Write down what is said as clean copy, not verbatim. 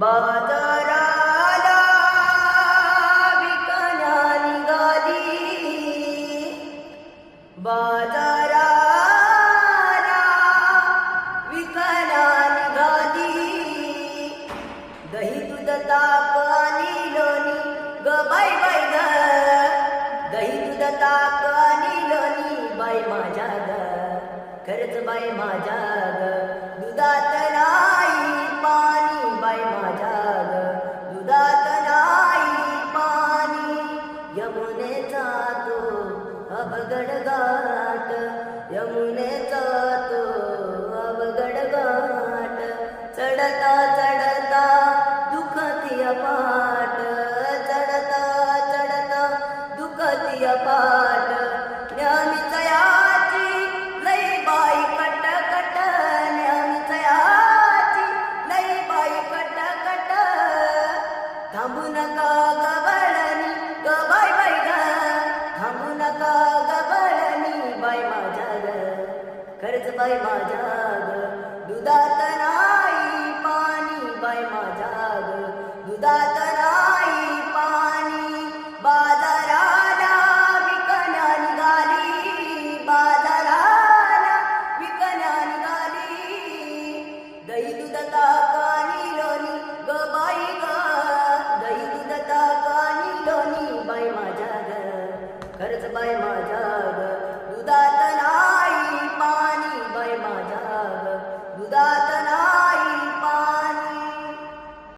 बाजाराला विकण्या निघाली, बाजाराला विकण्या निघाली. दही दूध ताक आणि लोणी ग बाई बाई ग, दही दूध ताक आणि लोणी बाई माझ्या ग, खरंच बाई माझ्या ग. दुधात नाही पाणी बाई माझ्या ग, दुधात नाही पाणी. यमुनेचा तो अवघड घाट, यमुनेचा तो अवघड घाट. चढता चढता दुखती पाट, चढता चढता दुखती पाट. ज्ञानिचयाची लई बाई कट कट, ज्ञानिचयाची लई बाई कट कट. थांबू नका गबळणी ग बाई बाई ग, थांबू नका गबळणी बाई माझ्या ग, खरंच बाई माझ्या ग. दुधात नाही पाणी बाई माझ्या ग, दुधात नाही पाणी. बाजाराला विकण्या निघाली, बाजाराला विकण्या निघाली. दही दूध ताक आणि लोणी ग बाई ग, दही दूध ताक आणि लोणी बाई माझ्या ग, खरंच बाई माझ्या ग.